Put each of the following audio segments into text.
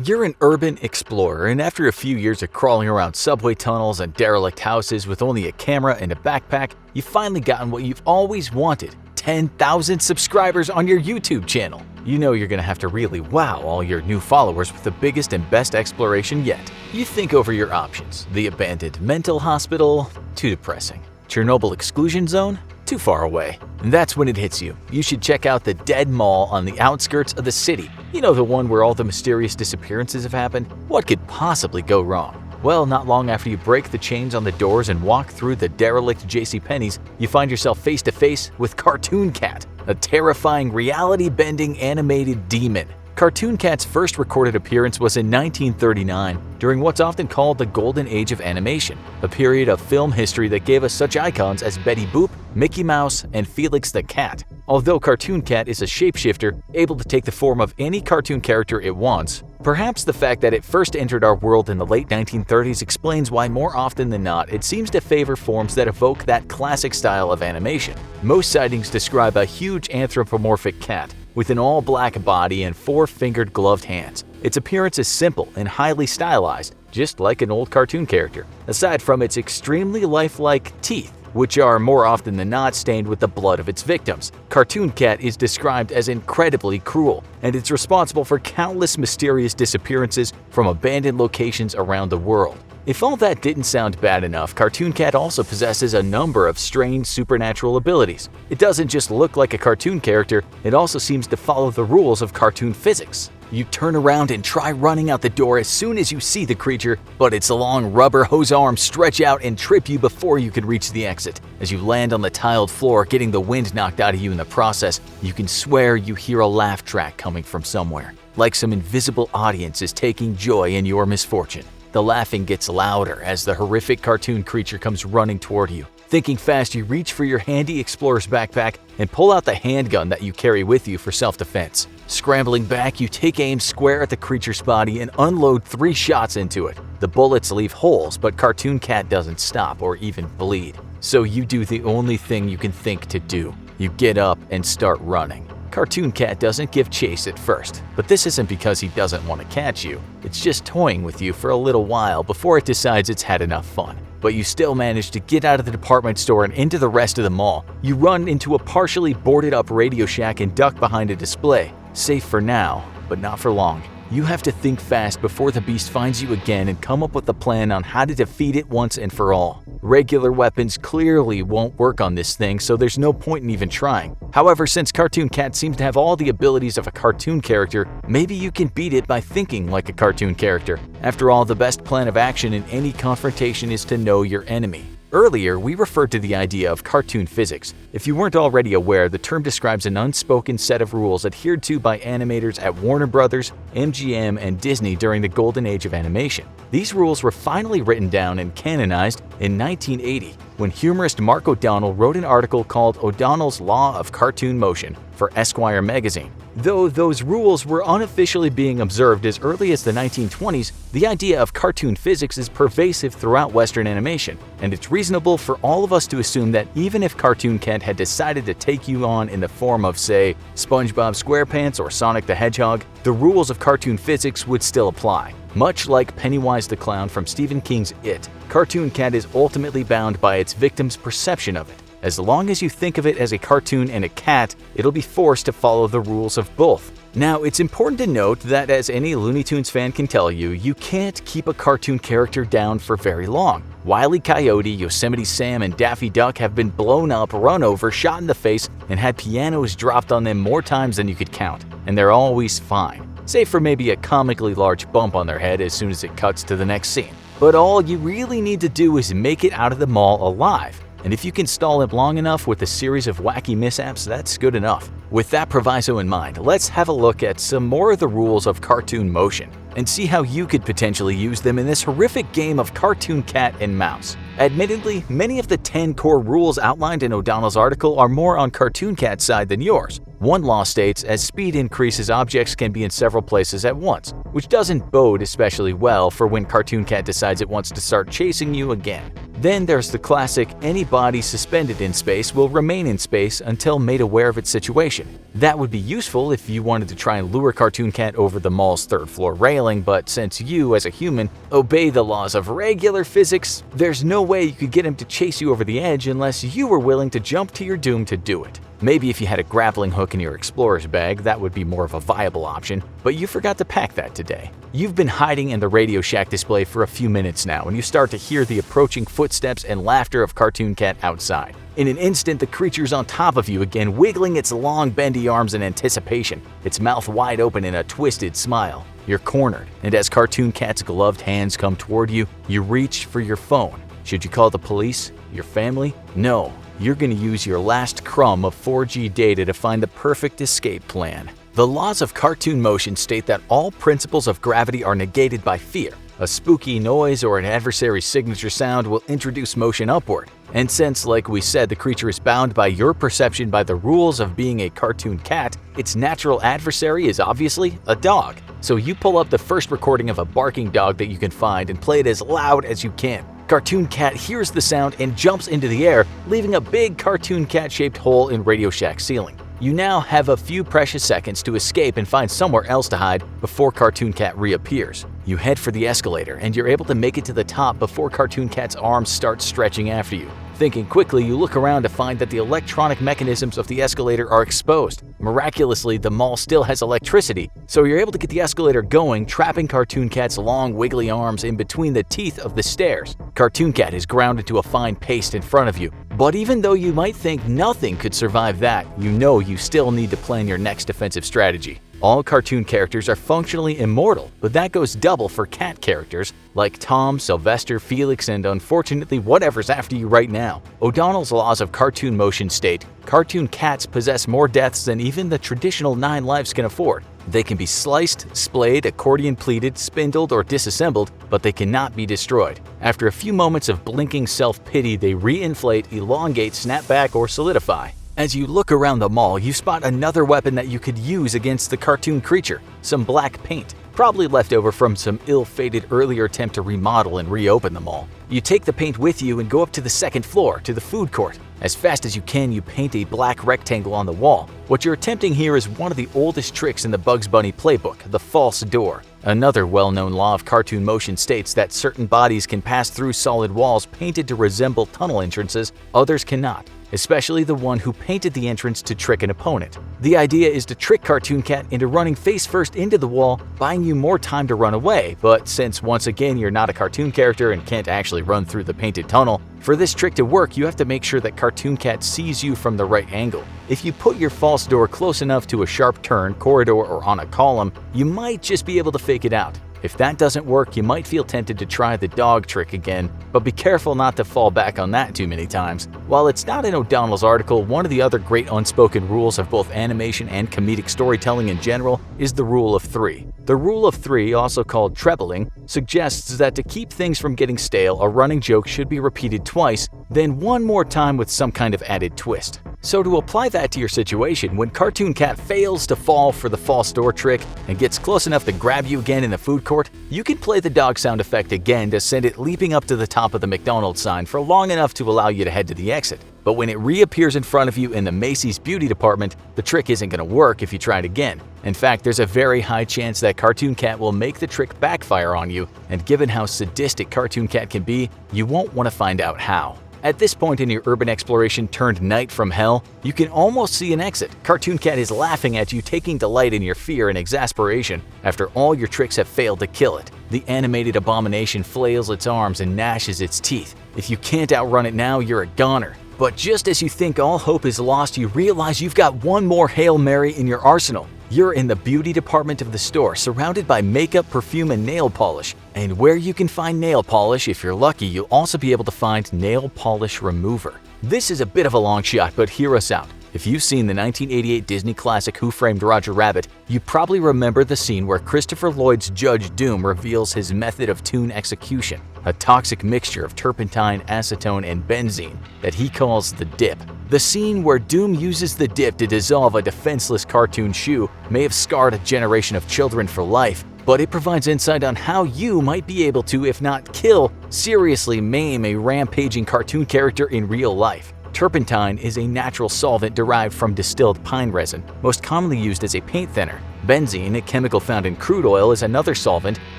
You're an urban explorer, and after a few years of crawling around subway tunnels and derelict houses with only a camera and a backpack, you've finally gotten what you've always wanted: 10,000 subscribers on your YouTube channel. You know you're gonna have to really wow all your new followers with the biggest and best exploration yet. You think over your options. The abandoned mental hospital? Too depressing. Chernobyl exclusion zone? Too far away. And that's when it hits you. You should check out the Dead Mall on the outskirts of the city. You know, the one where all the mysterious disappearances have happened? What could possibly go wrong? Well, not long after you break the chains on the doors and walk through the derelict JCPenney's, you find yourself face to face with Cartoon Cat, a terrifying reality-bending animated demon. Cartoon Cat's first recorded appearance was in 1939, during what's often called the Golden Age of Animation, a period of film history that gave us such icons as Betty Boop, Mickey Mouse, and Felix the Cat. Although Cartoon Cat is a shapeshifter, able to take the form of any cartoon character it wants, perhaps the fact that it first entered our world in the late 1930s explains why more often than not it seems to favor forms that evoke that classic style of animation. Most sightings describe a huge anthropomorphic cat with an all-black body and four-fingered gloved hands. Its appearance is simple and highly stylized, just like an old cartoon character, aside from its extremely lifelike teeth, which are more often than not stained with the blood of its victims. Cartoon Cat is described as incredibly cruel, and it's responsible for countless mysterious disappearances from abandoned locations around the world. If all that didn't sound bad enough, Cartoon Cat also possesses a number of strange supernatural abilities. It doesn't just look like a cartoon character, it also seems to follow the rules of cartoon physics. You turn around and try running out the door as soon as you see the creature, but its long rubber hose arms stretch out and trip you before you can reach the exit. As you land on the tiled floor, getting the wind knocked out of you in the process, you can swear you hear a laugh track coming from somewhere, like some invisible audience is taking joy in your misfortune. The laughing gets louder as the horrific cartoon creature comes running toward you. Thinking fast, you reach for your handy explorer's backpack and pull out the handgun that you carry with you for self-defense. Scrambling back, you take aim square at the creature's body and unload 3 shots into it. The bullets leave holes, but Cartoon Cat doesn't stop or even bleed. So you do the only thing you can think to do. You get up and start running. Cartoon Cat doesn't give chase at first, but this isn't because he doesn't want to catch you. It's just toying with you for a little while before it decides it's had enough fun. But you still manage to get out of the department store and into the rest of the mall. You run into a partially boarded up Radio Shack and duck behind a display. Safe for now, but not for long. You have to think fast before the beast finds you again and come up with a plan on how to defeat it once and for all. Regular weapons clearly won't work on this thing, so there's no point in even trying. However, since Cartoon Cat seems to have all the abilities of a cartoon character, maybe you can beat it by thinking like a cartoon character. After all, the best plan of action in any confrontation is to know your enemy. Earlier, we referred to the idea of cartoon physics. If you weren't already aware, the term describes an unspoken set of rules adhered to by animators at Warner Brothers, MGM, and Disney during the golden age of animation. These rules were finally written down and canonized in 1980, when humorist Mark O'Donnell wrote an article called O'Donnell's Law of Cartoon Motion for Esquire magazine. Though those rules were unofficially being observed as early as the 1920s, the idea of cartoon physics is pervasive throughout Western animation, and it's reasonable for all of us to assume that even if Cartoon Cat had decided to take you on in the form of, say, SpongeBob SquarePants or Sonic the Hedgehog, the rules of cartoon physics would still apply. Much like Pennywise the Clown from Stephen King's It, Cartoon Cat is ultimately bound by its victim's perception of it. As long as you think of it as a cartoon and a cat, it'll be forced to follow the rules of both. Now, it's important to note that, as any Looney Tunes fan can tell you, you can't keep a cartoon character down for very long. Wile E. Coyote, Yosemite Sam, and Daffy Duck have been blown up, run over, shot in the face, and had pianos dropped on them more times than you could count, and they're always fine, save for maybe a comically large bump on their head as soon as it cuts to the next scene. But all you really need to do is make it out of the mall alive. And if you can stall him long enough with a series of wacky mishaps, that's good enough. With that proviso in mind, let's have a look at some more of the rules of cartoon motion and see how you could potentially use them in this horrific game of Cartoon Cat and Mouse. Admittedly, many of the 10 core rules outlined in O'Donnell's article are more on Cartoon Cat's side than yours. One law states, as speed increases, objects can be in several places at once, which doesn't bode especially well for when Cartoon Cat decides it wants to start chasing you again. Then there's the classic, any body suspended in space will remain in space until made aware of its situation. That would be useful if you wanted to try and lure Cartoon Cat over the mall's third floor railing smiling, but since you, as a human, obey the laws of regular physics, there's no way you could get him to chase you over the edge unless you were willing to jump to your doom to do it. Maybe if you had a grappling hook in your explorer's bag, that would be more of a viable option, but you forgot to pack that today. You've been hiding in the Radio Shack display for a few minutes now, and you start to hear the approaching footsteps and laughter of Cartoon Cat outside. In an instant, the creature's on top of you again, wiggling its long, bendy arms in anticipation, its mouth wide open in a twisted smile. You're cornered, and as Cartoon Cat's gloved hands come toward you, you reach for your phone. Should you call the police? Your family? No. You're going to use your last crumb of 4G data to find the perfect escape plan. The laws of cartoon motion state that all principles of gravity are negated by fear. A spooky noise or an adversary's signature sound will introduce motion upward. And since, like we said, the creature is bound by your perception by the rules of being a cartoon cat, its natural adversary is obviously a dog. So you pull up the first recording of a barking dog that you can find and play it as loud as you can. Cartoon Cat hears the sound and jumps into the air, leaving a big Cartoon Cat-shaped hole in Radio Shack's ceiling. You now have a few precious seconds to escape and find somewhere else to hide before Cartoon Cat reappears. You head for the escalator, and you're able to make it to the top before Cartoon Cat's arms start stretching after you. Thinking quickly, you look around to find that the electronic mechanisms of the escalator are exposed. Miraculously, the mall still has electricity, so you're able to get the escalator going, trapping Cartoon Cat's long, wiggly arms in between the teeth of the stairs. Cartoon Cat is ground into a fine paste in front of you, but even though you might think nothing could survive that, you know you still need to plan your next defensive strategy. All cartoon characters are functionally immortal, but that goes double for cat characters like Tom, Sylvester, Felix, and unfortunately whatever's after you right now. O'Donnell's laws of cartoon motion state, cartoon cats possess more deaths than even the traditional 9 lives can afford. They can be sliced, splayed, accordion-pleated, spindled, or disassembled, but they cannot be destroyed. After a few moments of blinking self-pity, they re-inflate, elongate, snap back, or solidify. As you look around the mall, you spot another weapon that you could use against the cartoon creature, some black paint, probably left over from some ill-fated earlier attempt to remodel and reopen the mall. You take the paint with you and go up to the second floor, to the food court. As fast as you can, you paint a black rectangle on the wall. What you're attempting here is one of the oldest tricks in the Bugs Bunny playbook, the false door. Another well-known law of cartoon motion states that certain bodies can pass through solid walls painted to resemble tunnel entrances, others cannot, especially the one who painted the entrance to trick an opponent. The idea is to trick Cartoon Cat into running face-first into the wall, buying you more time to run away, but since once again you're not a cartoon character and can't actually run through the painted tunnel, for this trick to work you have to make sure that Cartoon Cat sees you from the right angle. If you put your false door close enough to a sharp turn, corridor, or on a column, you might just be able to fake it out. If that doesn't work, you might feel tempted to try the dog trick again, but be careful not to fall back on that too many times. While it's not in O'Donnell's article, one of the other great unspoken rules of both animation and comedic storytelling in general is the rule of 3. The rule of 3, also called trebling, suggests that to keep things from getting stale, a running joke should be repeated twice, then one more time with some kind of added twist. So to apply that to your situation, when Cartoon Cat fails to fall for the false door trick and gets close enough to grab you again in the food court, you can play the dog sound effect again to send it leaping up to the top of the McDonald's sign for long enough to allow you to head to the exit. But when it reappears in front of you in the Macy's beauty department, the trick isn't going to work if you try it again. In fact, there's a very high chance that Cartoon Cat will make the trick backfire on you, and given how sadistic Cartoon Cat can be, you won't want to find out how. At this point in your urban exploration turned night from hell, you can almost see an exit. Cartoon Cat is laughing at you, taking delight in your fear and exasperation after all your tricks have failed to kill it. The animated abomination flails its arms and gnashes its teeth. If you can't outrun it now, you're a goner. But just as you think all hope is lost, you realize you've got one more Hail Mary in your arsenal. You're in the beauty department of the store, surrounded by makeup, perfume, and nail polish. And where you can find nail polish, if you're lucky, you'll also be able to find nail polish remover. This is a bit of a long shot, but hear us out. If you've seen the 1988 Disney classic Who Framed Roger Rabbit, you probably remember the scene where Christopher Lloyd's Judge Doom reveals his method of tune execution, a toxic mixture of turpentine, acetone, and benzene that he calls the dip. The scene where Doom uses the dip to dissolve a defenseless cartoon shoe may have scarred a generation of children for life, but it provides insight on how you might be able to, if not kill, seriously maim a rampaging cartoon character in real life. Turpentine is a natural solvent derived from distilled pine resin, most commonly used as a paint thinner. Benzene, a chemical found in crude oil, is another solvent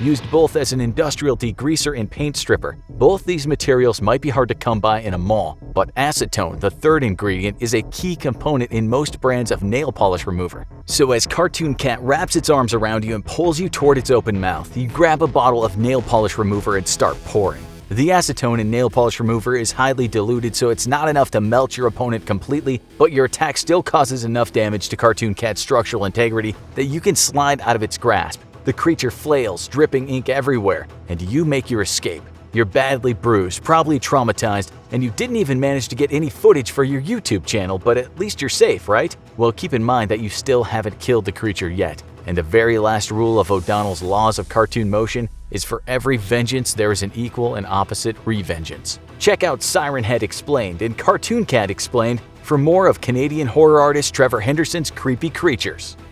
used both as an industrial degreaser and paint stripper. Both these materials might be hard to come by in a mall, but acetone, the third ingredient, is a key component in most brands of nail polish remover. So as Cartoon Cat wraps its arms around you and pulls you toward its open mouth, you grab a bottle of nail polish remover and start pouring. The acetone in nail polish remover is highly diluted, so it's not enough to melt your opponent completely, but your attack still causes enough damage to Cartoon Cat's structural integrity that you can slide out of its grasp. The creature flails, dripping ink everywhere, and you make your escape. You're badly bruised, probably traumatized, and you didn't even manage to get any footage for your YouTube channel, but at least you're safe, right? Well, keep in mind that you still haven't killed the creature yet. And the very last rule of O'Donnell's laws of cartoon motion is for every vengeance there is an equal and opposite revengeance. Check out Siren Head Explained and Cartoon Cat Explained for more of Canadian horror artist Trevor Henderson's creepy creatures.